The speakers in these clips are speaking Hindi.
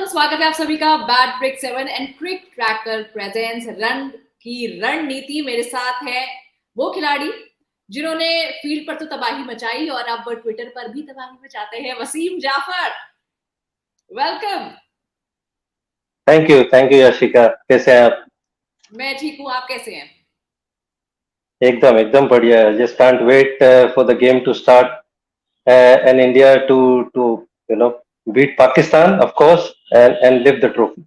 वेलकम, स्वागत है आप सभी का bat break 7 and cric tracker presents run की रणनीति। मेरे साथ है वो खिलाड़ी जिन्होंने फील्ड पर तो तबाही मचाई और अब ट्विटर पर भी तबाही मचाते हैं, Wasim Jaffer. Welcome. Thank you Yashika. कैसे हैं आप? मैं ठीक हूँ, आप कैसे हैं? एकदम एकदम बढ़िया। Just can't wait for the game to start and India to you know beat Pakistan of course and live the trophy.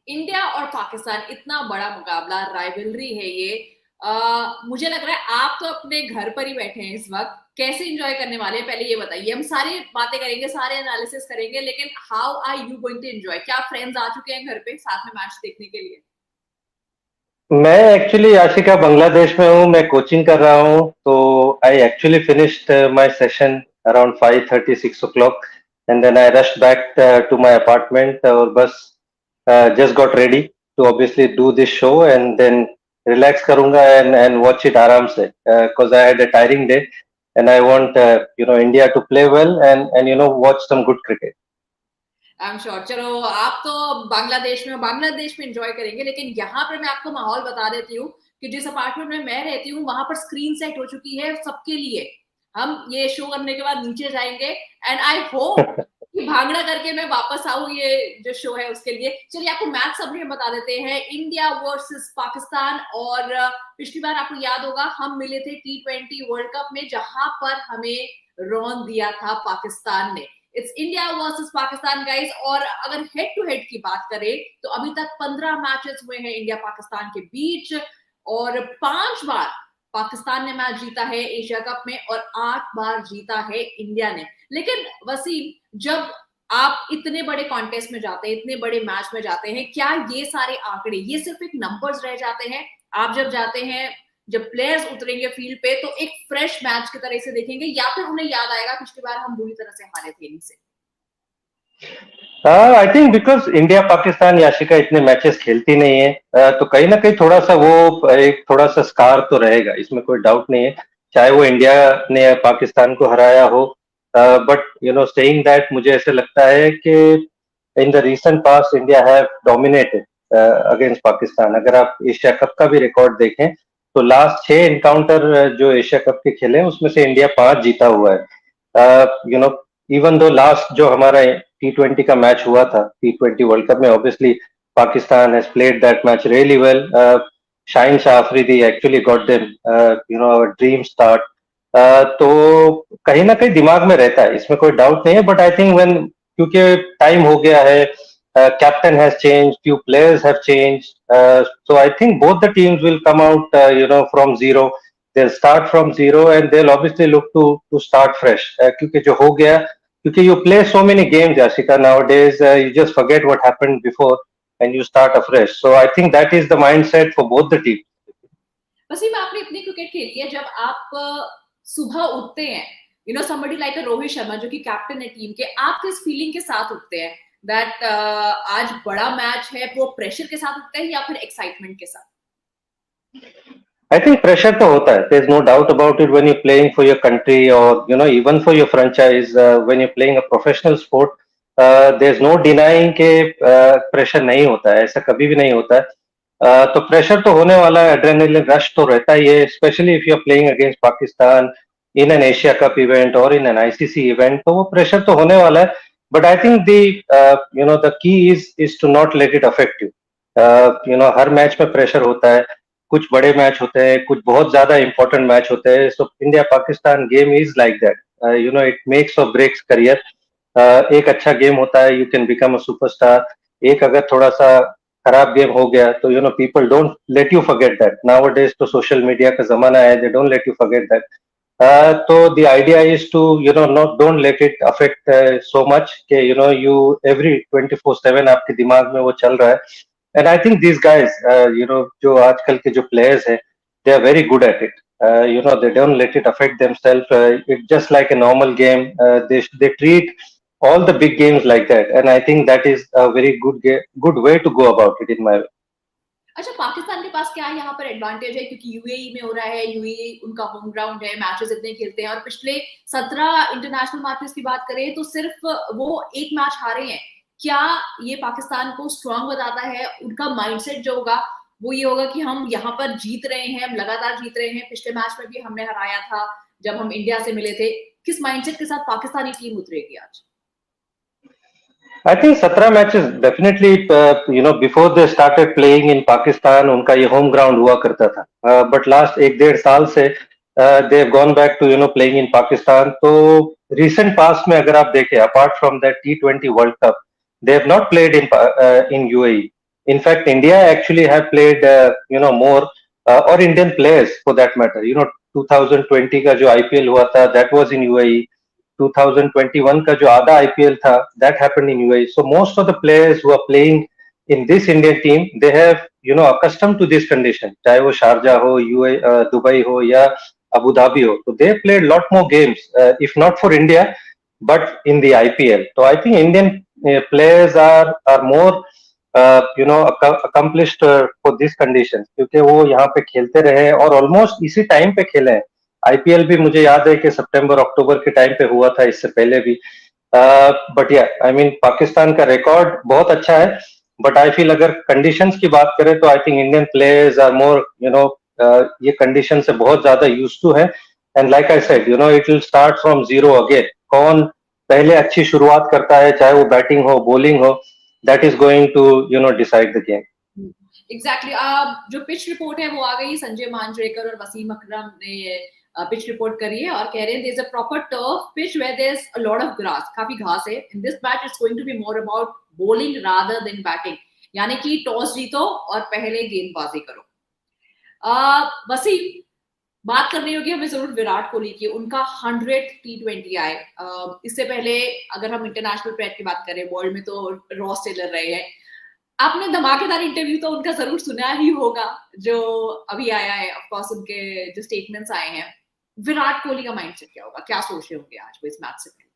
India और पाकिस्तान इतना बड़ा मुकाबला, राइवलरी है ये। मुझे लग रहा है आप तो अपने घर पर ही बैठे हैं इस वक्त। कैसे एंजॉय करने वाले हैं पहले ये बताइए। हम सारी बातें करेंगे, सारे एनालिसिस करेंगे, लेकिन how are you going to enjoy? क्या फ्रेंड्स आ चुके हैं घर पे साथ में मैच देखने के लिए? मैं एक्चुअली याशिका बांग्लादेश में हूँ, मैं कोचिंग कर रहा हूँ। तो I actually finished my session around 5:30 6 o'clock and then I rushed back to my apartment और बस just got ready to obviously do this show and then relax करूंगा and watch it आराम से, because I had a tiring day and I want India to play well and watch some good cricket. I am sure. चलो, आप तो बांग्लादेश में हो, बांग्लादेश में एंजॉय करेंगे, लेकिन यहाँ पर मैं आपको माहौल बता देती हूँ कि जिस अपार्टमेंट में मैं रहती हूँ वहां पर स्क्रीन सेट हो चुकी है सबके लिए। हम ये शो करने के बाद नीचे जाएंगे एंड आई होप कि भांगड़ा करके मैं वापस आऊं ये जो शो है उसके लिए। चलिए, आपको मैच सब हम बता देते हैं। India versus Pakistan. और पिछली बार आपको याद होगा हम मिले थे T20 वर्ल्ड कप में, जहां पर हमें रौंद दिया था पाकिस्तान ने। It's India versus Pakistan guys. और अगर हेड टू हेड की बात करें तो अभी तक 15 मैचेस हुए हैं इंडिया पाकिस्तान के बीच और 5 बार पाकिस्तान ने मैच जीता है एशिया कप में और 8 बार जीता है इंडिया ने। लेकिन वसीम, जब आप इतने बड़े कॉन्टेस्ट में जाते हैं, इतने बड़े मैच में जाते हैं, क्या ये सारे आंकड़े ये सिर्फ एक नंबर्स रह जाते हैं? आप जब जाते हैं, जब प्लेयर्स उतरेंगे फील्ड पे तो एक फ्रेश मैच की तरह से देखेंगे, या फिर उन्हें याद आएगा पिछली बार हम बुरी तरह से हारे थे इनसे? I think because India Pakistan Yashika इतने मैचेस खेलती नहीं है, तो कहीं ना कहीं थोड़ा सा वो एक थोड़ा सा स्कार तो रहेगा, इसमें कोई डाउट नहीं है। चाहे वो इंडिया ने पाकिस्तान को हराया हो, बट सेइंग दैट मुझे ऐसे लगता है कि in the recent past India have dominated against Pakistan. अगर आप एशिया कप का भी रिकॉर्ड देखें तो लास्ट 6 एनकाउंटर जो एशिया कप के खेले हैं उसमें से इंडिया 5 जीता हुआ है। इवन दो लास्ट जो हमारा T20 का मैच हुआ था T20 वर्ल्ड कप में, obviously Pakistan has played that match really well. Shaheen Shah Afridi actually got them dream start. तो कहीं ना कहीं दिमाग में रहता है, इसमें कोई डाउट नहीं है। बट आई थिंक व्हेन, क्योंकि टाइम हो गया है, captain has changed, few players have changed, so I think both the teams will come out from zero. They'll start from zero and they'll obviously look to start fresh, क्योंकि जो हो गया, क्योंकि you play so many games Ashika nowadays, you just forget what happened before and you start afresh. So I think that is the mindset for both the teams. Wasim, आपने इतनी क्रिकेट खेली है, जब आप सुबह उठते हैं, somebody like a Rohit Sharma जो कि कैप्टन है टीम के, आप किस फीलिंग के साथ उठते हैं? दैट आज बड़ा मैच है, वो प्रेशर के साथ उठते हैं या फिर एक्साइटमेंट के साथ? I think pressure तो होता है. There's no doubt about it when you're playing for your country or even for your franchise. When you're playing a professional sport, there's no denying कि pressure नहीं होता है, ऐसा कभी भी नहीं होता है। तो प्रेशर तो होने वाला है, एड्रेनलिन रश तो रहता ही है, specially if you are playing against Pakistan in an Asia cup event और इन एन आईसीसी इवेंट, तो वो प्रेशर तो होने वाला है। But I think the key is to not let it affect you. हर मैच में प्रेशर होता है, कुछ बड़े मैच होते हैं, कुछ बहुत ज्यादा इंपॉर्टेंट मैच होते हैं। So India Pakistan game is like that, it makes और ब्रेक्स करियर। एक अच्छा गेम होता है, you can become a superstar. एक अगर थोड़ा सा खराब गेम हो गया तो people don't let you forget that. Nowadays तो सोशल मीडिया का जमाना है, they don't let you forget that. तो the idea is to not don't let it affect so much कि यू एवरी 24/7 आपके दिमाग में वो चल रहा है। And I think this guys, जो आजकल के जो प्लेयर्स हैं, they are very good at it. They don't let it affect themselves. It's just like a normal game. They treat all the big games like that, and I think that is a very good way to go about it in my way. अच्छा, पाकिस्तान के पास क्या यहाँ पर एडवांटेज है? क्योंकि यूएई में हो रहा है, यूएई उनका होम ग्राउंड है, मैचेस इतने खेलते हैं और पिछले 17 इंटरनेशनल मैचेस की बात करें तो सिर्फ वो एक मैच हारे हैं। क्या ये पाकिस्तान को स्ट्रांग बताता है? उनका माइंडसेट जो होगा वो ये होगा कि हम यहाँ पर जीत रहे हैं, हम लगातार जीत रहे हैं, पिछले मैच में भी हमने हराया था जब हम इंडिया से मिले थे। किस माइंडसेट के साथ पाकिस्तानी टीम उतरेगी आज? I think 17 matches definitely before they started playing in Pakistan उनका ये होम ग्राउंड हुआ करता था, बट लास्ट एक डेढ़ साल से they have gone back to playing in Pakistan. तो रिसेंट पास्ट में अगर आप देखें, apart from that T20 world cup, they have not played in UAE. In fact, India actually have played more, or Indian players for that matter. 2020 का जो IPL हुआ था, that was in UAE. 2021 का जो आधा IPL था, that happened in UAE. So most of the players who are playing in this Indian team, they have accustomed to this condition. चाहे वो शारजा हो, दुबई हो या अबू धाबी हो, तो they played lot more games, if not for India, but in the IPL. So I think Indian players are more accomplished for this conditions, क्योंकि वो यहाँ पे खेलते रहे और ऑलमोस्ट इसी टाइम पे खेले हैं। आईपीएल भी मुझे याद है कि सितंबर अक्टूबर के टाइम पे हुआ था, इससे पहले भी। बट या आई मीन पाकिस्तान का रिकॉर्ड बहुत अच्छा है, बट आई फील अगर कंडीशंस की बात करें तो I think Indian players are more ये कंडीशन से बहुत ज्यादा यूज टू है। And like I said, it will start from zero again. कौन पहले अच्छी शुरुआत करता है, चाहे वो बैटिंग हो बॉलिंग हो, that is going to decide the game. Exactly जो पिच रिपोर्ट है वो आ गई, संजय मांजरेकर और वसीम अकरम ने पिच रिपोर्ट करी है और कह रहे हैं there is a proper turf pitch where there is a lot of grass, काफी घास है। In this match it's going to be more about bowling rather than batting, यानी कि टॉस जीतो और पहले गेंदबाजी करो। वसीम, बात करनी होगी हमें जरूर विराट कोहली की, उनका 100th T20 आए। इससे पहले अगर हम इंटरनेशनल प्लेयर की बात करें, वर्ल्ड में तो रॉस टेलर रहे हैं। आपने धमाकेदार इंटरव्यू तो उनका जरूर सुना ही होगा जो अभी आया है, ऑफ कोर्स उनके जो स्टेटमेंट्स आए हैं। विराट कोहली का माइंडसेट क्या होगा, क्या सोच रहे होंगे आज वो इस मैच से पहले?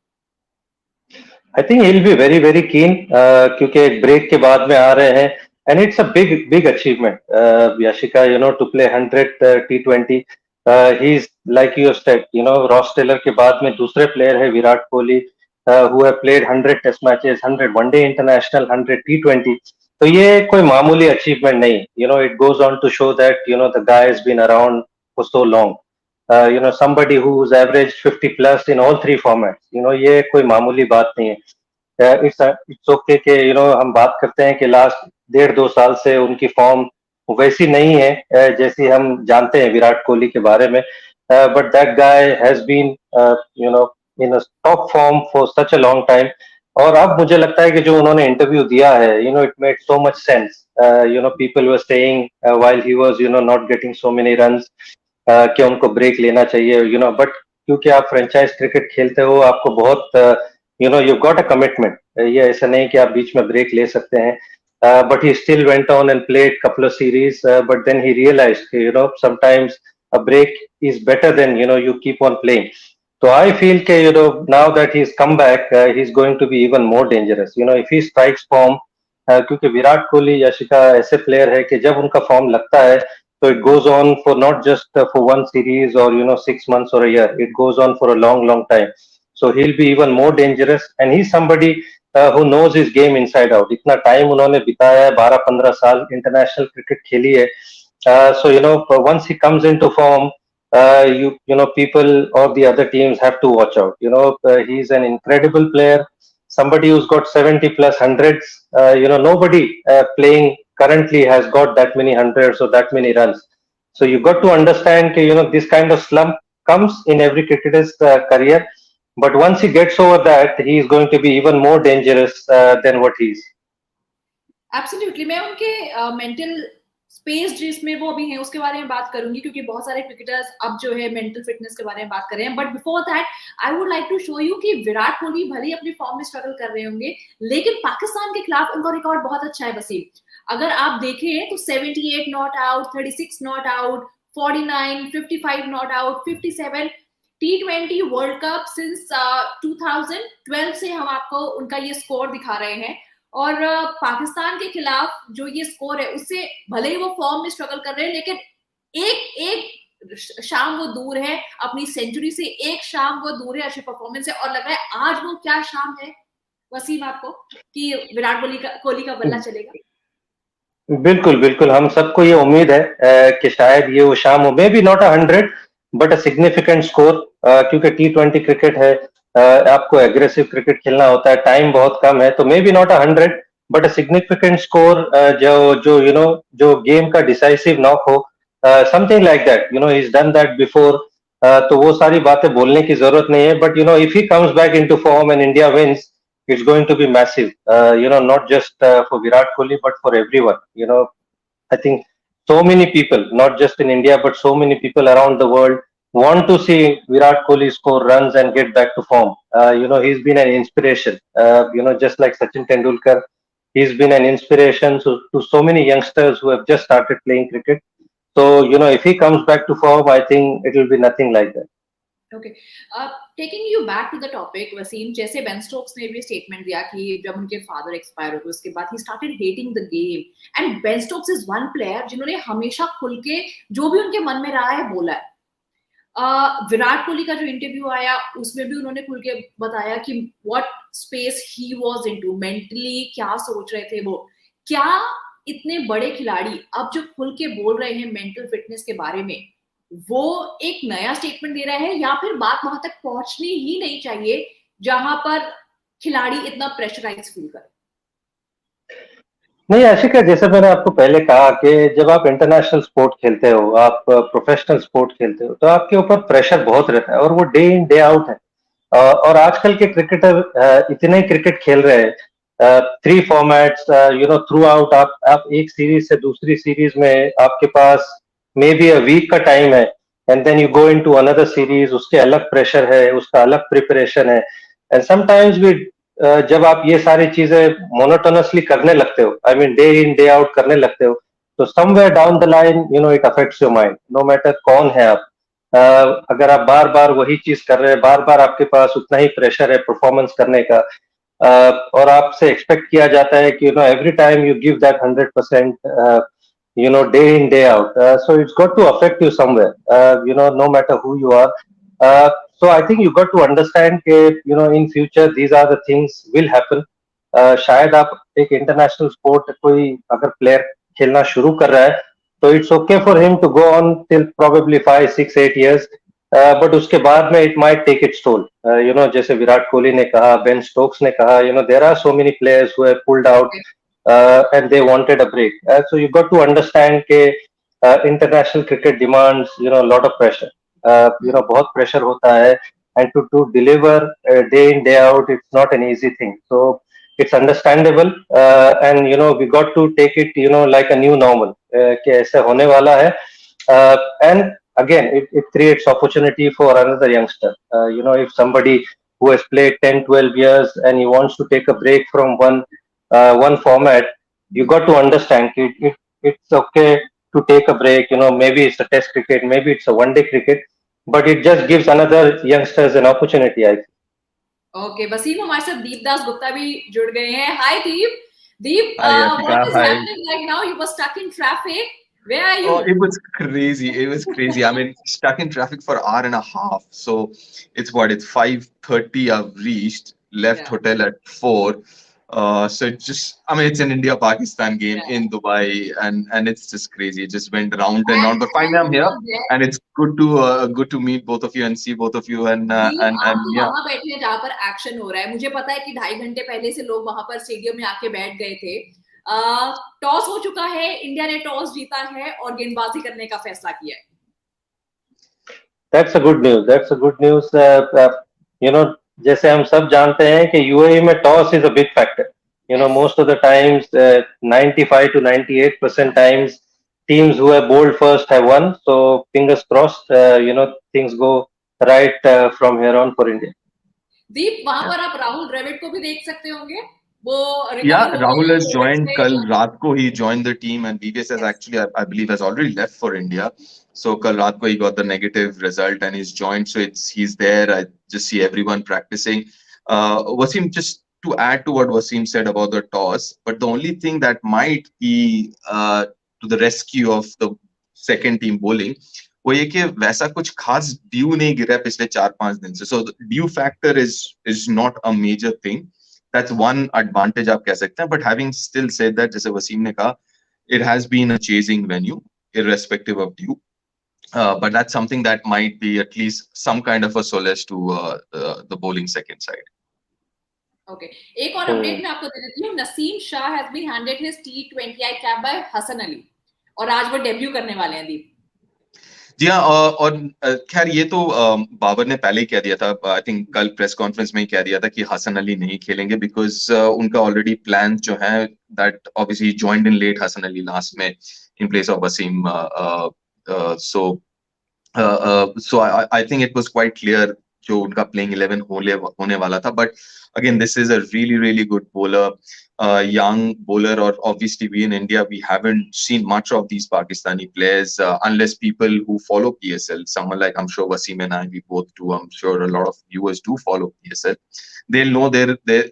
I think he will be very very keen, क्योंकि एक ब्रेक के बाद में आ रहे हैं, and it's a big big achievement Yashika, to play 100 T20। He is like you said, Ross Taylor के बाद में दूसरे प्लेयर है Virat Kohli who have played 100 test matches, 100 one day international, 100 T20। तो ये कोई मामूली अचीवमेंट नहीं। It goes on to show that the guy has been around for so long. somebody who's averaged 50 plus in all three formats, ये कोई मामूली बात नहीं है। इट्स ओके कि हम बात करते हैं कि लास्ट डेढ़ दो साल से उनकी फॉर्म वैसी नहीं है जैसी हम जानते हैं विराट कोहली के बारे में, but that guy has been in a top form for such a long time. और अब मुझे लगता है कि जो उन्होंने इंटरव्यू दिया है, it made so much sense. People were saying while he was not getting so many runs कि उनको ब्रेक लेना चाहिए, बट क्योंकि आप फ्रेंचाइज क्रिकेट खेलते हो, आपको बहुत यू गॉट अ कमिटमेंट। ये ऐसा नहीं कि आप बीच में ब्रेक ले सकते हैं। But he still went on and played couple of series, but then he realised कि sometimes a break is better than you keep on playing. तो आई फील कि now that he is come back, he is going to be even more dangerous if he strikes form. क्योंकि विराट कोहली या शिका ऐसे प्लेयर है कि जब उनका फॉर्म लगता है, so it goes on for not just for one series or 6 months or a year. It goes on for a long, long time. So he'll be even more dangerous. And he's somebody who knows his game inside out. इतना टाइम उन्होंने बिताया है, 12-15 साल इंटरनेशनल क्रिकेट खेली है। So once he comes into form, people or the other teams have to watch out. He's an incredible player. Somebody who's got 70 plus hundreds. Nobody playing currently has got that many hundreds or that many runs. So you've got to understand that, this kind of slump comes in every cricketer's career. But once he gets over that, he is going to be even more dangerous than what he is. Absolutely, मैं उनके मेंटल स्पेस जिसमें वो अभी हैं उसके बारे में बात करूंगी, क्योंकि बहुत सारे क्रिकेटर्स अब जो है मेंटल फिटनेस के बारे में बात कर रहे हैं। But before that I would like to show you कि विराट कोहली भले ही अपनी फॉर्म में स्ट्रगल कर रहे होंगे, लेकिन पाकिस्तान के खिलाफ उनका रिकॉर्ड बहुत अच्छा है वसीम। अगर आप देखें तो 78 not out, 36 not out, 49, 55 not out, 57 T20 world cup since 2012 से हम आपको उनका ये स्कोर दिखा रहे हैं। और पाकिस्तान के खिलाफ जो ये स्कोर है उससे भले ही वो फॉर्म में स्ट्रगल कर रहे हैं, लेकिन एक एक शाम वो दूर है अपनी सेंचुरी से, एक शाम वो दूर है अच्छी परफॉर्मेंस से। और लग रहा है आज वो क्या शाम है, वसीम आपको कि विराट कोहली का बल्ला चलेगा? बिल्कुल, बिल्कुल, हम सबको ये उम्मीद है कि शायद ये वो शाम हो, may be not 100 but a significant score, क्योंकि T20 क्रिकेट है, आपको एग्रेसिव क्रिकेट खेलना होता है, टाइम बहुत कम है, तो maybe not 100 but a significant score, जो जो जो गेम का डिसाइसिव नॉक हो, something like that, he is done that before, तो वो सारी बातें बोलने की जरूरत नहीं है, but if he comes back into form and India wins, it's going to be massive, not just for Virat Kohli, but for everyone. I think so many people, not just in India, but so many people around the world want to see Virat Kohli score runs and get back to form. He's been an inspiration, just like Sachin Tendulkar. He's been an inspiration to so many youngsters who have just started playing cricket. So, if he comes back to form, I think it will be nothing like that. Okay, taking you back to the topic Wasim, जैसे बेन स्टोक्स ने भी स्टेटमेंट दिया कि जब उनके फादर एक्सपायर हो गए उसके बाद he started hating the game, and Ben Stokes is one player जिन्होंने हमेशा खुल के जो भी उनके मन में रहा है बोला है। विराट कोहली का जो इंटरव्यू आया उसमें भी उन्होंने खुल के बताया कि what space he was into mentally, क्या सोच रहे थे वो। क्या इतने बड़े खिलाड़ी अब जो खुल के बोल रहे हैं मेंटल फिटनेस के बारे में, वो एक नया स्टेटमेंट दे रहा है, या फिर बात वहां तक पहुंचनी ही नहीं चाहिए जहां पर खिलाड़ी इतना प्रेशराइज फील करे? नहीं, आशिका, जैसे मैंने आपको पहले कहा कि जब आप इंटरनेशनल स्पोर्ट खेलते हो, आप प्रोफेशनल स्पोर्ट खेलते हो, तो आपके ऊपर प्रेशर बहुत रहता है, और वो डे इन डे आउट है। और आजकल के क्रिकेटर इतने क्रिकेट खेल रहे हैं, 3 फॉर्मेट्स, थ्रू आउट, आप एक सीरीज से दूसरी सीरीज में आपके पास मे बी अ वीक का टाइम है, and then you go into another series, उसके अलग प्रेशर है, उसका अलग प्रिपरेशन है, एंड समटाइम्स वी जब आप ये सारी चीजें मोनोटोनसली करने लगते हो, I mean day in day out करने लगते हो, तो somewhere down the line it affects your mind, no matter कौन है आप। अगर आप बार बार वही चीज कर रहे हैं, बार बार आपके पास उतना ही प्रेशर है परफॉर्मेंस करने का, और आपसे एक्सपेक्ट किया जाता है कि every time you give that 100%, day in day out, so it's got to affect you somewhere, no matter who you are. So I think you got to understand that in future these are the things will happen. शायद आप एक इंटरनेशनल स्पोर्ट कोई अगर प्लेयर खेलना शुरू कर रहा है, तो it's okay for him to go on till probably 5 6 8 years, but उसके बाद में it might take its toll, जैसे विराट कोहली ने कहा, बेन स्टोक्स ने कहा, there are so many players who have pulled out and they wanted a break. So you got to understand that international cricket demands a lot of pressure. बहुत pressure होता है, and to deliver day in day out, it's not an easy thing. So it's understandable, and we got to take it like a new normal, कि ऐसे होने वाला है, and again it creates opportunity for another youngster. If somebody who has played 10 12 years and he wants to take a break from one format, you got to understand it's okay to take a break. Maybe it's a test cricket, maybe it's a one day cricket, but it just gives another youngsters an opportunity, I think. Okay, Wasim, हमारे साथ दीप दास गुप्ता भी जुड़ गए हैं। Hi Deep. Deep, Hi, Ashika. What is Hi. Happening right now? You were stuck in traffic, where are you? Oh, it was crazy. It was crazy. I mean, stuck in traffic for an hour and a half. So it's what? It's 5:30. I've reached. Left Yeah, hotel at 4. So it's just. I mean, it's an India-Pakistan game yeah. in Dubai, and it's just crazy. It just went round and round. But finally, And I'm here, there, and it's good to meet both of you and see both of you. And दीप, आप तो yeah. वहां बैठे हैं जहां पर एक्शन हो रहा है। मुझे पता है कि 2.5 घंटे पहले से लोग वहां पर स्टेडियम में आके बैठ गए थे। टॉस हो चुका है, इंडिया ने टॉस जीता है और गेंदबाजी करने का फैसला किया है। That's a good news. That's a good news. You know, जैसे हम सब जानते हैं कि UAE में toss is a big factor. Yes. Most of the times, 95 to 98% times, teams who have bowled first have won. So fingers crossed. Things go right from here on for India. दीप, वहां पर आप राहुल द्रविड़ को भी देख सकते होंगे, वो Yeah, रिकवर हो Rahul गए has कोविड joined से। Kal Raat ko he joined the team, and BVS has Yes. actually, I believe, has already left for India. So Kal Raat ko he got the negative result and he's joined. So he's there. I just see everyone practicing. Wasim, just to add to what Wasim said about the toss, but the only thing that might be to the rescue of the second team bowling, वो ये कि वैसा कुछ खास ड्यू नहीं गिरा पिछले 4 5 दिन से. So the due factor is not a major thing. that's one advantage आप कह सकते हैं. But having still said that, जैसे वसीम ने कहा, it has been a chasing venue, irrespective of due. But that's something that might be at least some kind of a solace to the bowling second side. Okay एक और अपडेट मैं आपको दे देती हूँ. Naseem Shah has been handed his T20I cap by Hasan Ali और आज वो डेब्यू करने वाले हैं. दीप जी हाँ, और खैर ये तो बाबर ने पहले ही कह दिया था. आई थिंक कल प्रेस कॉन्फ्रेंस में ही कह दिया था कि हसन अली नहीं खेलेंगे बिकॉज उनका ऑलरेडी प्लान जो है that obviously joined in late Hasan Ali last में in place of Wasim. So I think it was quite clear जो उनका प्लेइंग 11 होने वाला था. But again, this is a really good bowler, young bowler, or obviously we in India, we haven't seen much of these Pakistani players unless people who follow PSL, someone like, I'm sure Wasim and I, we both do, I'm sure a lot of viewers do follow PSL, they'll know they're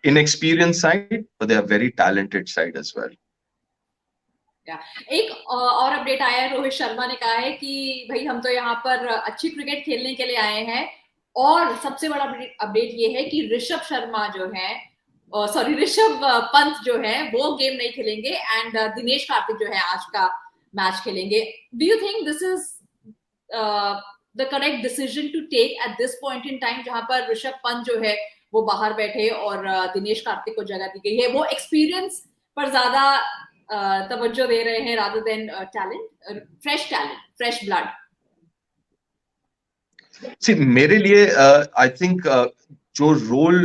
inexperienced side, but they are very talented side as well. एक और अपडेट आया है. रोहित शर्मा ने कहा है कि भाई हम तो यहाँ पर अच्छी क्रिकेट खेलने के लिए आए हैं और सबसे बड़ा अपडेट ये है कि ऋषभ शर्मा जो है ऋषभ पंत जो है वो गेम नहीं खेलेंगे एंड दिनेश कार्तिक जो है आज का मैच खेलेंगे. Do you think this is the correct decision to take at this point in time जहां पर ऋषभ पंत जो है वो बाहर बैठे और दिनेश कार्तिक को जगह दी गई है? वो एक्सपीरियंस पर ज्यादा तवज्जो दे रहे हैं rather than talent, fresh blood. See, मेरे लिए आई थिंक जो रोल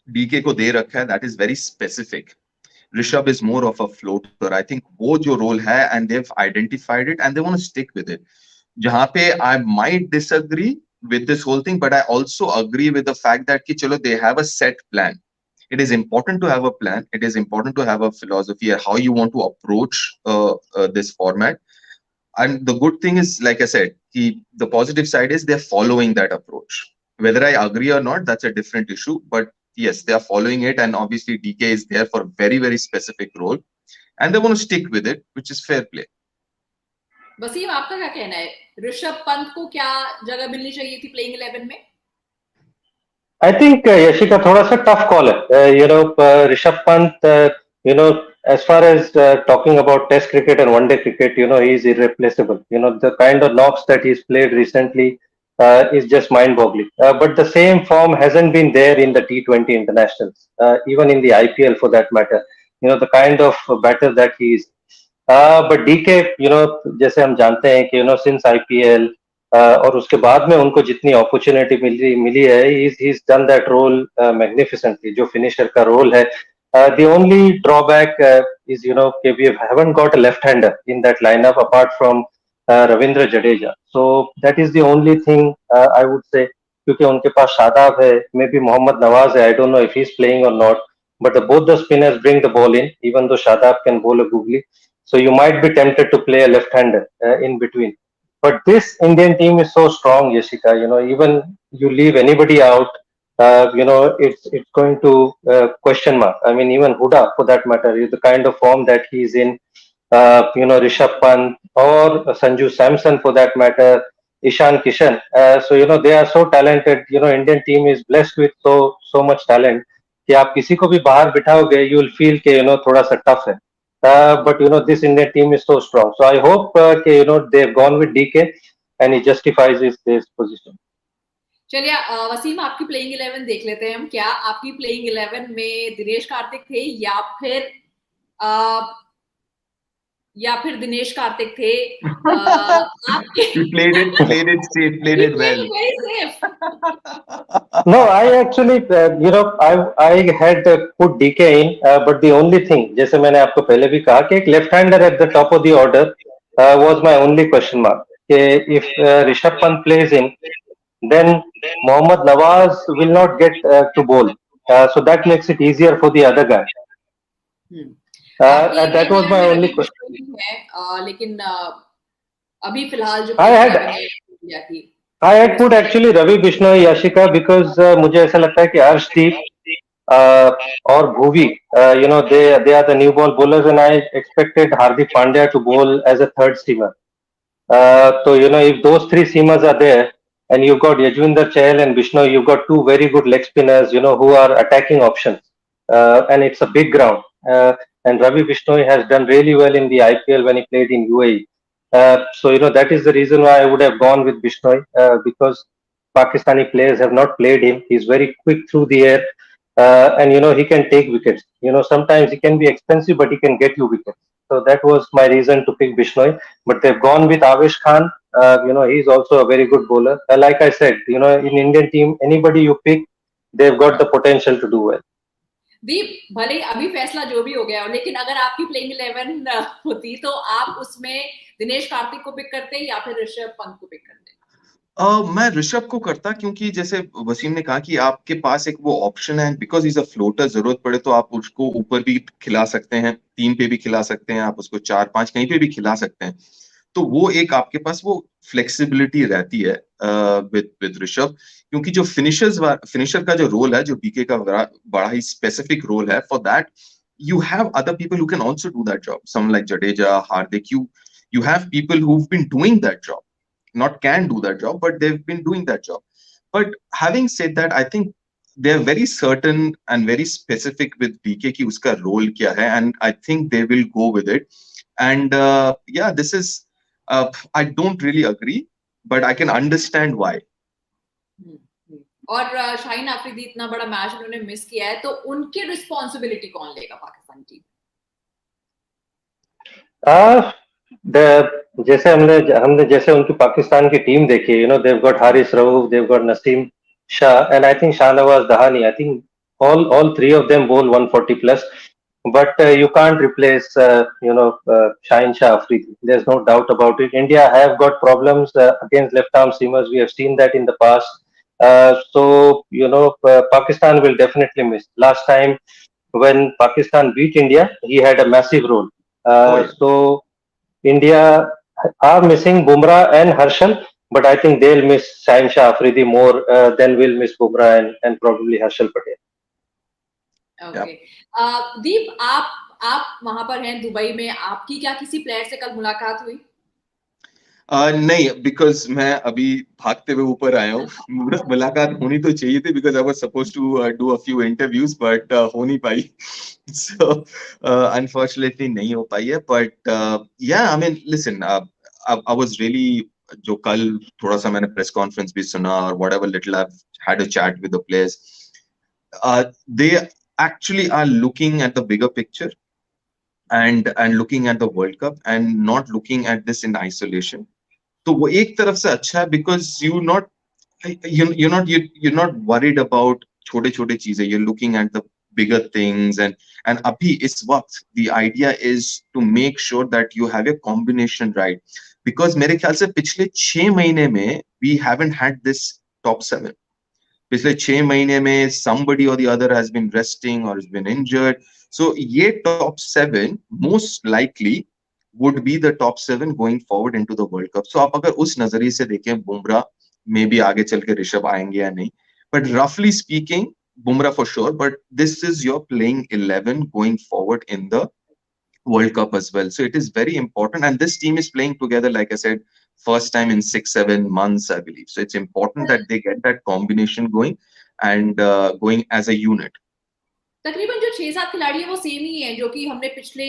डीके को दे रखा है that is very specific. Rishabh is more of a floater. I think वो जो रोल है and they have identified it and they want to stick with it. जहां पे I might disagree with this whole thing, but I also agree with the fact that कि चलो they have a set plan. It is important to have a plan. It is important to have a philosophy and how you want to approach this format. And the good thing is, like I said, the positive side is they're following that approach. Whether I agree or not, that's a different issue. But yes, they are following it, and obviously DK is there for a very specific role, and they want to stick with it, which is fair play. Wasim, आपका क्या कहना है? ऋषभ पंत को क्या जगह मिलनी चाहिए थी प्लेइंग 11 में? I think Yashika thoda sa tough call hai. Rishabh Pant, as far as talking about Test cricket and One Day cricket, he is irreplaceable. The kind of knocks that he's played recently is just mind-boggling. But the same form hasn't been there in the T20 internationals, even in the IPL for that matter. The kind of batter that he is. But DK, जैसे हम जानते हैं कि since IPL और उसके बाद में उनको जितनी अपॉर्चुनिटी मिली है, he's done that role magnificently. जो फिनिशर का रोल है, the only drawback is we haven't got a left-hander in that lineup apart from Ravindra Jadeja. So that is the only thing I would say, क्योंकि उनके पास शादाब है, maybe मोहम्मद नवाज है, I don't know if he's playing or not, but both the spinners bring the ball in, even though Shadab can bowl a googly. So you might be tempted to play a left-hander in between. But this Indian team is so strong, Yashika. Even you leave anybody out, it's going to question mark. I mean, even Huda, for that matter, the kind of form that he's in, Rishabh Pant or Sanju Samson, for that matter, Ishan Kishan. So they are so talented. Indian team is blessed with so much talent. कि आप किसी को भी बाहर बिठाओगे, you will feel कि थोड़ा सा tough है. But this Indian team is so strong. So I hope they've gone with DK and he justifies his position. चलिए वसीम, आपकी प्लेइंग 11 देख लेते हैं हम. क्या आपकी प्लेइंग 11 में दिनेश कार्तिक थे या फिर दिनेश कार्तिक थे? You played it safe, played it well. Very safe. No, I actually, I had put DK in, but the only thing, जैसे मैंने आपको पहले भी कहा कि एक left-hander at the top of the order was my only question mark. If Rishabh Pant plays in, then Mohammad Nawaz will not get to bowl. So that makes it easier for the other guy. That was my only question. लेकिन अभी फिलहाल जो I had put actually Ravi Bishnoi, Yashika, because मुझे ऐसा लगता है कि Arshdeep और Bhuvi, they are the new ball bowlers, and I expected Hardik Pandya to bowl as a third seamer. So if those three seamers are there, and you've got Yajwinder Chahal and Bishnoi. You've got two very good leg spinners, who are attacking options, and it's a big ground. And Ravi Bishnoi has done really well in the IPL when he played in UAE. So that is the reason why I would have gone with Bishnoi, because Pakistani players have not played him. He's very quick through the air, and he can take wickets. Sometimes he can be expensive, but he can get you wickets. So that was my reason to pick Bishnoi. But they've gone with Avesh Khan. He's also a very good bowler. Like I said, in Indian team, anybody you pick, they've got the potential to do well. दीप, भले अभी फैसला जो भी हो गया हो, लेकिन अगर आपकी प्लेइंग 11 होती तो आप उसमें दिनेश कार्तिक को पिक करते या फिर ऋषभ पंत को पिक करते? मैं ऋषभ को करता, क्योंकि जैसे वसीम ने कहा कि आपके पास एक वो ऑप्शन है, बिकॉज इज अ फ्लोटर, जरूरत पड़े तो आप उसको ऊपर भी खिला सकते हैं, 3 पे भी खिला सकते हैं, आप उसको 4-5 कहीं पे भी खिला सकते हैं। तो वो एक आपके पास वो फ्लेक्सिबिलिटी रहती है विद ऋषभ, क्योंकि जो फिनिशर का जो रोल है, जो बीके का बड़ा ही स्पेसिफिक रोल है, for that you have other people who can also do that job. Someone like Jadeja, Hardik, you have people who've been doing that job. Not can do that job, but they've been doing that job. But having said that, I think they're very certain and very specific with BK ki uska role kya hai, and I think they will go with it. And this is I don't really agree, but I can understand why. और शाहीन अफरीदी इतना बड़ा मैच उन्होंने मिस किया है, तो उनकी रिस्पॉन्सिबिलिटी कौन लेगा पाकिस्तान टीम? जैसे हमने जैसे उनकी पाकिस्तान की टीम देखी, they've got Haris Rauf, they've got Naseem Shah, and I think Shahnawaz Dahani. I think all three of them bowl 140 plus, but you can't replace Shaheen Shah Afridi. There's no doubt about it. India have got problems against left arm seamers. We have seen that in the past. So Pakistan will definitely miss. Last time when Pakistan beat India, he had a massive role. So India are missing Bumrah and Harshal, but I think they'll miss Shaheen Shah Afridi more than we'll miss Bumrah and probably Harshal Patel. Okay. दीप, आप वहां पर हैं दुबई में, आपकी क्या किसी प्लेयर से कल मुलाकात हुई? नहीं, बिकॉज मैं अभी भागते हुए ऊपर आया हूँ। मुलाकात होनी तो चाहिए थी, because I was supposed to do a few interviews, but हो नहीं पाई। सो अनफॉर्चुनेटली नहीं हो पाई है, बट या I mean listen, I was really, जो कल थोड़ा सा मैंने प्रेस कॉन्फ्रेंस भी सुना और whatever little I had a chat with the players, they actually are looking at the bigger picture and looking at the World Cup and not looking at this in isolation. तो वो एक तरफ से अच्छा है, because you're not worried about छोटे छोटे चीजें, you're looking at the bigger things, and अभी इस वक्त the idea is to make sure that you have a combination right, because मेरे ख्याल से पिछले 6 महीने में we haven't had this top 7. पिछले 6 महीने में somebody or the other has been resting or has been injured. So ये top 7 most likely would be the top 7 going forward into the World Cup. So आप अगर उस नजरिए से देखें, बुमराह में भी आगे चल के ऋषभ आएंगे या नहीं, but roughly speaking, Bumrah for sure. But this is your playing 11 going forward in the World Cup as well. So it is very important, and this team is playing together, like I said, first time in 6-7 months, I believe. So it's important that they get that combination going and going as a unit. तकरीबन जो 6-7 खिलाड़ी है वो सेम ही है जो कि हमने पिछले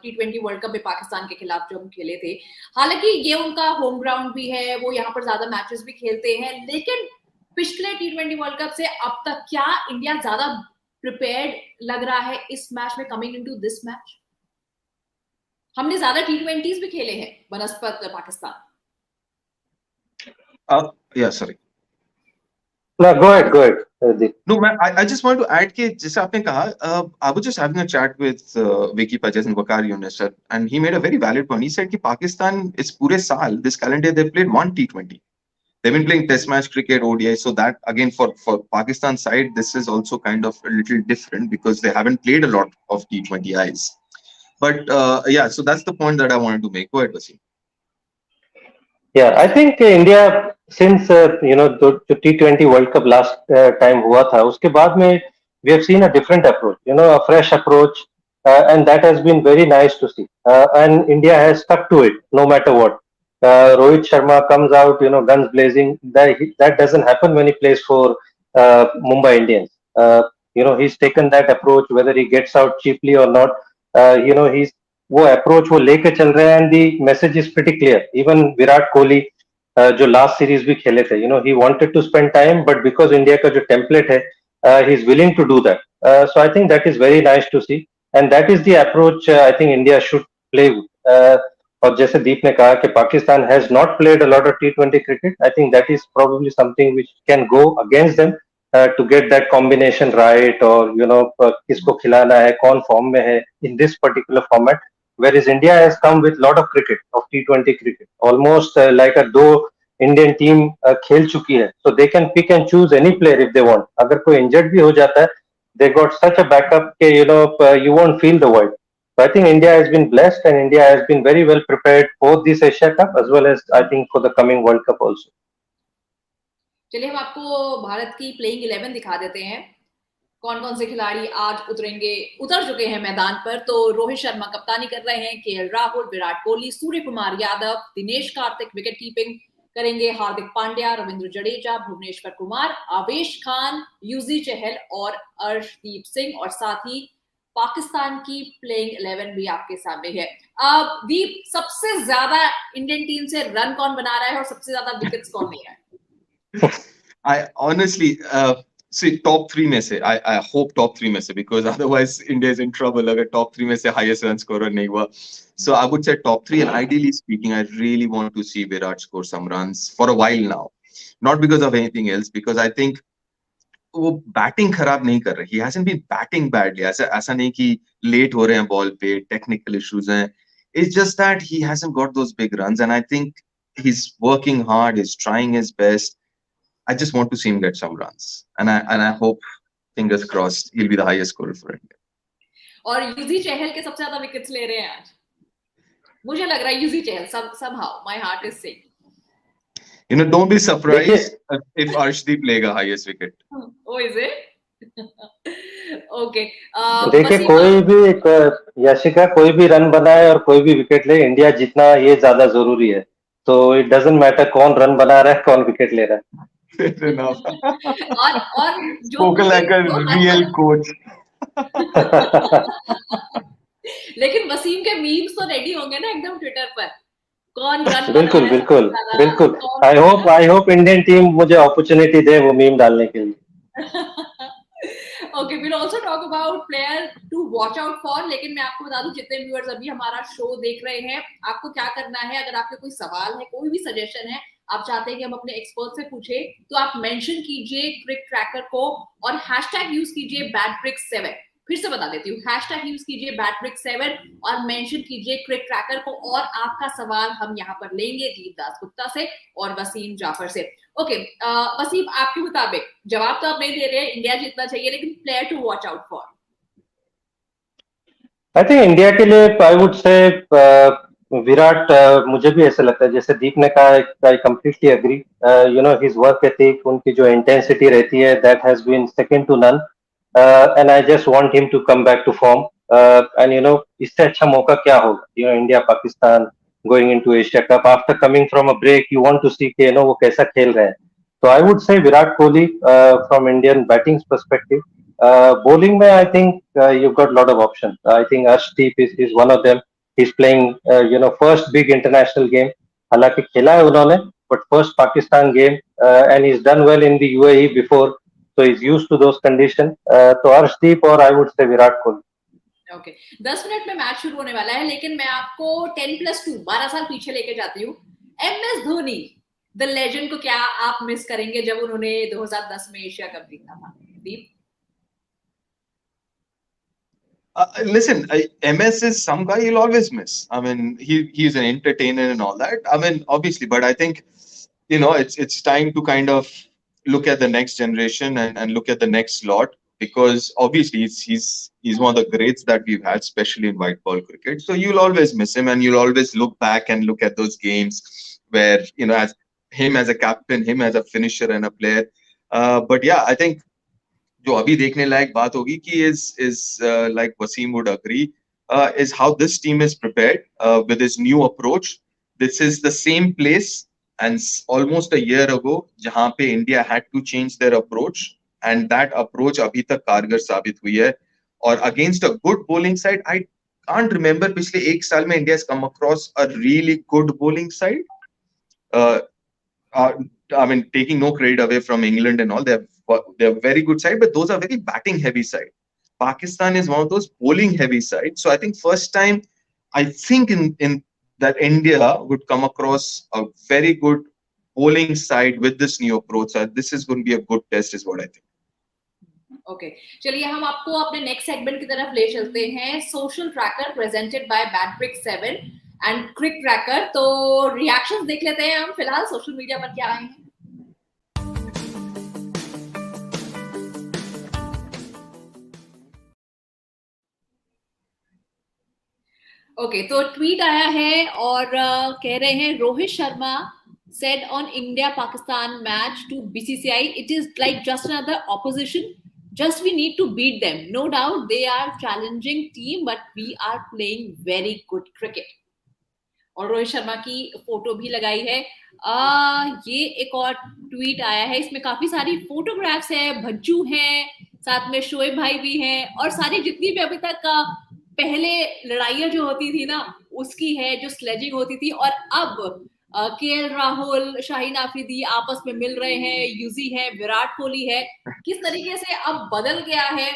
T20 वर्ल्ड कप में पाकिस्तान के खिलाफ जो हम खेले थे। हालांकि ये उनका होम ग्राउंड भी है, वो यहाँ पर ज्यादा मैचेस भी खेलते हैं, लेकिन पिछले T20 वर्ल्ड कप से अब तक क्या इंडिया ज्यादा प्रिपेयर्ड लग रहा है इस मैच में, कमिंग इनटू दिस मैच? हमने ज्यादा T20s भी खेले हैं बनस्पत Pakistan. Yeah, sorry. No, go ahead. No, I just want to add कि जैसे आपने कहा, I was just having a chat with Vicky Pajas and Waqar Yunus, and he made a very valid point. He said कि Pakistan is पूरे साल, this calendar, they've played 1 T20. They've been playing test match cricket, ODI, so that again for Pakistan side, this is also kind of a little different because they haven't played a lot of T20Is. But yeah, so that's the point that I wanted to make. Go ahead, Wasim. Yeah, I think India, since the T20 World Cup last time हुआ था, उसके बाद में we have seen a different approach, a fresh approach, and that has been very nice to see. And India has stuck to it no matter what. Rohit Sharma comes out, guns blazing. That doesn't happen when he plays for Mumbai Indians. He's taken that approach, whether he gets out cheaply or not. He's वो approach वो लेके चल रहे हैं, and the message is pretty clear. Even Virat Kohli, जो last series भी खेले थे, he wanted to spend time, but because India का जो template है, he's willing to do that. So I think that is very nice to see, and that is the approach I think India should play with. और जैसे दीप ने कहा कि Pakistan has not played a lot of T20 cricket, I think that is probably something which can go against them to get that combination right, और किसको खिलाना है, कौन फॉर्म में है in this particular format, where is India has come with lot of cricket, of T20 cricket, almost like दो इंडियन टीम खेल चुकी है, so they can pick and choose any player if they want. अगर कोई इंजर्ड भी हो जाता है, they got such a backup के you won't feel the void. So I think India has been blessed, and India has been very well prepared for this Asia Cup as well as I think for the coming World Cup also. चलिए हम आपको भारत की प्लेइंग 11 दिखा देते हैं. कौन कौन से खिलाड़ी आज उतर चुके हैं मैदान पर. तो रोहित शर्मा कप्तानी कर रहे हैं, KL Rahul, Virat Kohli, Surya Kumar Yadav, Dinesh Karthik wicket keeping करेंगे, हार्दिक पांड्या, रविंद्र जडेजा, भुवनेश्वर कुमार, आवेश खान, युजवेंद्र चहल और अर्शदीप सिंह. और साथ ही पाकिस्तान की प्लेइंग 11 भी आपके सामने है. दीप, सबसे ज्यादा इंडियन टीम से रन कौन बना रहा है और सबसे ज्यादा विकेट्स कौन ले रहा है? I honestly see top 3 में से I hope top 3 में से, because otherwise India is in trouble अगर top 3 में से highest run scorer नहीं हुआ. So I would say top 3, and ideally speaking, I really want to see Virat score some runs for a while now. Not because of anything else, because I think वो बैटिंग खराब नहीं कर रहे. He hasn't been batting badly. ऐसा नहीं कि लेट हो रहे हैं बॉल पे, टेक्निकल इश्यूज हैं. It's just that he hasn't got those big runs, and I think he's working hard. He's trying his best. I just want to see him get some runs, and I hope, fingers crossed, he'll be the highest scorer for India. और युजवेंद्र चहल के सबसे ज्यादा विकेट्स ले रहे हैं आज. मुझे लग रहा है Yuzvendra Chahal, somehow my heart is saying. Don't be surprised if Arshdeep playega highest wicket. Oh, is it? Okay. देखिए, कोई भी यशिका कोई भी रन बनाए और कोई भी विकेट ले, इंडिया जीतना ये ज्यादा जरूरी है. तो इट डजंट मैटर कौन रन बना रहा है, कौन विकेट ले रहा है. और जो spoken like a real coach. लेकिन वसीम के मीम्स तो रेडी होंगे ना एकदम ट्विटर पर. कौन रन बिल्कुल बिल्कुल बिल्कुल. आई होप इंडियन टीम मुझे अपॉर्चुनिटी दे वो मीम डालने के लिए. Okay, we'll also talk about player to watch out for. लेकिन मैं आपको बता दूं, जितने व्यूअर्स अभी हमारा शो देख रहे हैं, आपको क्या करना है, अगर आपके कोई सवाल है, कोई भी सजेशन है, आप चाहते हैं कि हम अपने एक्सपर्ट से पूछे, तो आप मेंशन कीजिए क्रिक ट्रैकर को और हैशटैग यूज कीजिए बैटब्रिक्स7. फिर से बता देती हूँ, हैशटैग यूज कीजिए बैटब्रिक्स7 और मेंशन कीजिए क्रिक ट्रैकर को, और आपका सवाल हम यहाँ पर लेंगे दीप दासगुप्ता से और वसीम जाफर से. ओके, वसीम, आपके मुताबिक जवाब तो आप नहीं दे रहे हैं, इंडिया जीतना चाहिए, लेकिन player to watch out for. I think India के लिए आई वुड से विराट. मुझे भी ऐसा लगता है, जैसे दीप ने कहा, I completely agree. His work ethic, उनकी जो इंटेंसिटी रहती है, that has been second to none, and I just want him to come back to form. And इससे अच्छा मौका क्या होगा. India Pakistan going into Asia cup after coming from a break, you want to सी के वो कैसा खेल रहे हैं. तो I would say Virat Kohli from Indian batting perspective. Bowling में I think you've got a lot of options. I think Arshdeep is one of them. He's playing first big international game. हालांकि खेला है उन्होंने, but first Pakistan game, and he's done well in the UAE before, so he's used to those conditions. तो Arshdeep और I would say Virat Kohli. Okay, 10 minute में मैच शुरू होने वाला है, लेकिन मैं आपको 10+2 12 साल पीछे लेके जाती हूँ. MS धोनी, द लेजेंड, को क्या आप मिस करेंगे जब उन्होंने 2010 में एशिया कप जीता था? दीप. Listen, MS is some guy you'll always miss. I mean, he's an entertainer and all that. I mean, obviously, but I think it's time to kind of look at the next generation and look at the next lot, because obviously he's one of the greats that we've had, especially in white ball cricket. So you'll always miss him, and you'll always look back and look at those games where as him as a captain, him as a finisher and a player. But yeah, I think जो अभी देखने लायक बात होगी कि is like Wasim would agree, is how this team is prepared with his new approach. This is the same place and almost a year ago जहां पे India had to change their approach, and that approach अभी तक कारगर साबित हुई है. और against a good bowling side, I can't remember पिछले एक साल में India has come across a really good bowling side. Uh, uh, I mean, taking no credit away from England and all, they're very good side, but those are very batting heavy side. Pakistan is one of those bowling heavy sides. So I think first time, I think in that India would come across a very good bowling side with this new approach. So this is going to be a good test, is what I think. Okay चलिए हम आपको अपने नेक्स्ट सेगमेंट की तरफ ले चलते हैं. Social tracker presented by बैटब्रिक 7 and cric tracker. तो रिएक्शंस देख लेते हैं हम फिलहाल सोशल मीडिया पर क्या आए हैं. ओके तो ट्वीट आया है और कह रहे हैं Rohit Sharma said on India Pakistan match to BCCI, it is like just another opposition, just we need to beat them, no doubt they are challenging team but we are playing very good cricket. और रोहित शर्मा की फोटो भी लगाई है. ये एक और ट्वीट आया है, इसमें काफी सारी फोटोग्राफ्स है, भज्जू हैं, साथ में शोएब भाई भी हैं और सारी जितनी भी अभी तक पहले लड़ाइयां जो होती थी ना उसकी है, जो स्लेजिंग होती थी. और अब केएल राहुल, शाहीन आफरीदी आपस में मिल रहे हैं, यूजी है, विराट कोहली है. किस तरीके से अब बदल गया है,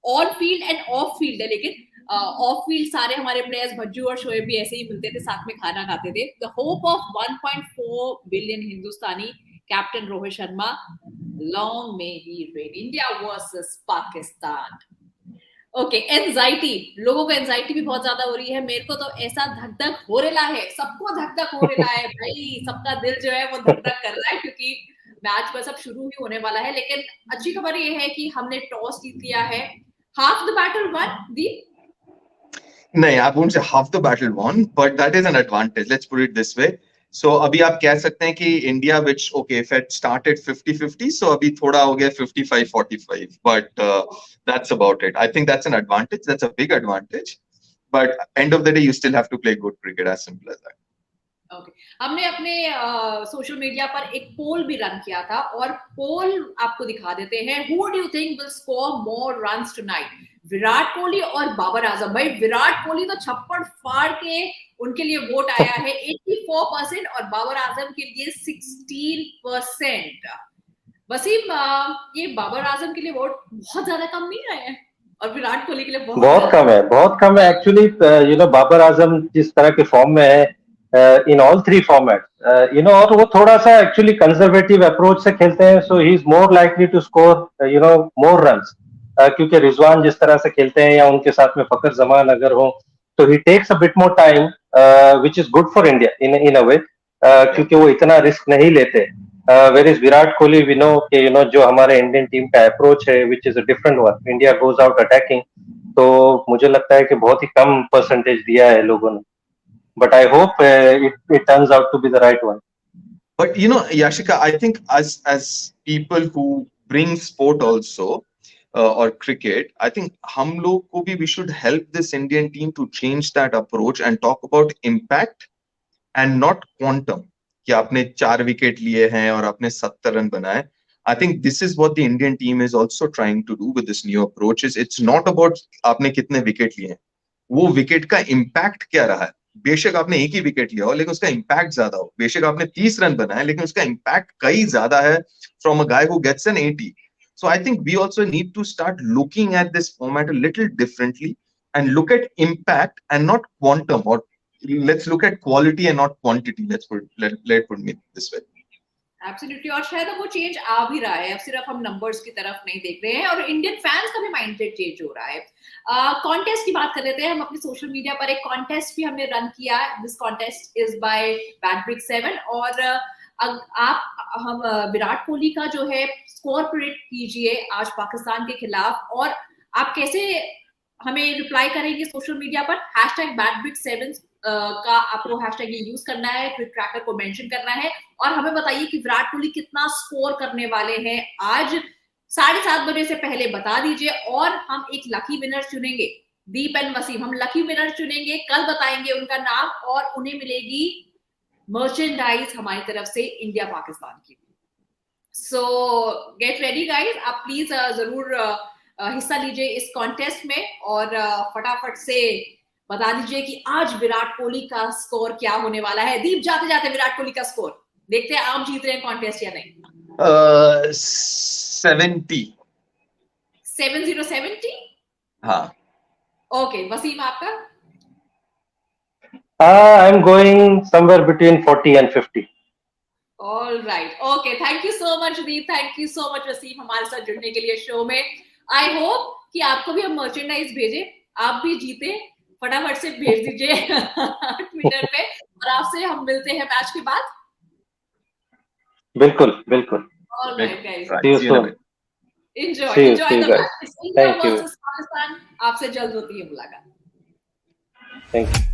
on field end of field है, लेकिन ऑफ फील्ड सारे हमारे प्लेयर्स भज्जू और शोएब भी ऐसे ही मिलते थे, साथ में खाना खाते थे. The hope of 1.4 billion Hindustani, captain Rohit Sharma, long may he rain, India versus Pakistan. Okay anxiety, लोगों को एंजाइटी भी बहुत ज्यादा हो रही है. मेरे को तो ऐसा धक धक हो रहा है, सबको धक धक हो रहा है भाई, सबका दिल जो है वो धक धक कर रहा है क्योंकि मैच बस अब शुरू ही होने वाला है. लेकिन अच्छी खबर ये है कि हमने टॉस जीत लिया है. Half the battle one. दी नहीं, I won't say half the battle won, but that is an advantage. Let's put it this way. So अभी आप कह सकते हैं कि India, which okay, if it started 50-50, so अभी थोड़ा हो गया 55-45, but that's about it. I think that's an advantage. That's a big advantage. But end of the day, you still have to play good cricket. As simple as that. Okay हमने अपने सोशल मीडिया पर एक पोल भी रन किया था और पोल आपको दिखा देते हैं. Who do you think will score more runs tonight, Virat Kohli और बाबर आजम? भाई विराट कोहली तो छप्पड़ फाड़ के उनके लिए वोट आया है 84% और बाबर आजम के लिए 16%. वसीम, ये बाबर आजम के लिए वोट बहुत ज्यादा कम नहीं आए हैं और विराट कोहली के लिए बहुत कम है, बहुत कम है एक्चुअली. बाबर आजम जिस तरह के फॉर्म में है in all three formats, और वो थोड़ा सा एक्चुअली कंजर्वेटिव अप्रोच से खेलते हैं, so he is more likely to score more runs, क्योंकि रिजवान जिस तरह से खेलते हैं या उनके साथ में फकर जमान अगर हो, तो he takes a bit more time, which is good for India in a way, क्योंकि वो इतना रिस्क नहीं लेते. whereas Virat Kohli we know कि जो हमारे इंडियन टीम का अप्रोच है which is a different one, India goes out attacking, तो मुझे लगता है कि बहुत ही कम परसेंटेज दिया है लोगों ने. But I hope it turns out to be the right one. But Yashika, I think as people who bring sport also or cricket, I think हम लोग को भी we should help this Indian team to change that approach and talk about impact and not quantum. कि आपने 4 विकेट लिए हैं और आपने 70 रन बनाए. I think this is what the Indian team is also trying to do with this new approach. It's not about आपने कितने विकेट लिए हैं, वो विकेट का इम्पैक्ट क्या रहा है. बेशक आपने एक ही विकेट लिया हो लेकिन उसका इम्पैक्ट ज्यादा हो. बेशक आपने 30 रन बनाए लेकिन उसका इम्पैक्ट कई ज्यादा है from a guy who gets an 80. So I think we also need to start looking at this format a little differently and look at impact and not quantum, or let's look at quality and not quantity. Let's put me this way. Absolutely. और शायद वो चेंज आ भी रहा है, अब सिर्फ हम नंबर्स की तरफ नहीं देख रहे हैं और इंडियन फैंस का भी माइंडसेट चेंज हो रहा है. कॉन्टेस्ट की बात कर लेते हैं. हम अपने सोशल मीडिया पर एक कॉन्टेस्ट भी हमने रन किया. दिस कॉन्टेस्ट इज बाय बैटब्रिक 7 और आप हम विराट कोहली का जो है स्कोर प्रेडिक्ट कीजिए आज पाकिस्तान के खिलाफ. और आप कैसे हमें रिप्लाई करेंगे सोशल मीडिया पर, #बैटब्रिक7 का आपको हैशटैग ये यूज करना है, CricTracker को मेंशन करना है और हमें बताइए कि विराट कोहली कितना स्कोर करने वाले हैं आज 7:30 बजे से पहले बता दीजिए और हम एक लकी विनर चुनेंगे दीप एंड वसीम, हम लकी विनर चुनेंगे, कल बताएंगे उनका नाम और उन्हें मिलेगी मर्चेंडाइज हमारी तरफ से इंडिया पाकिस्तान की। सो गेट रेडी गाइस, आप प्लीज जरूर हिस्सा लीजिए इस कॉन्टेस्ट में और फटाफट से बता दीजिए कि आज विराट कोहली का स्कोर क्या होने वाला है। दीप, जाते जाते विराट कोहली का स्कोर देखते हैं, आप जीत रहे हैं कॉन्टेस्ट या नहीं। 70। 70-70। हाँ। ओके, वसीम आपका? I'm going somewhere between 40 and 50. All right, okay, thank you so much Deep, thank you so much Wasim हमारे साथ जुड़ने के लिए शो में। आई होप कि आपको भी हम मर्चेंडाइज भेजे, आप भी जीते, फटाफट से भेज दीजिए ट्विटर पे, और आपसे हम मिलते हैं मैच के बाद। बिल्कुल बिल्कुल। All right guys, See you soon. Enjoy See you the guys. Match. India Thank you. Versus Pakistan, आपसे जल्द होती है मुलाकात। Thank you.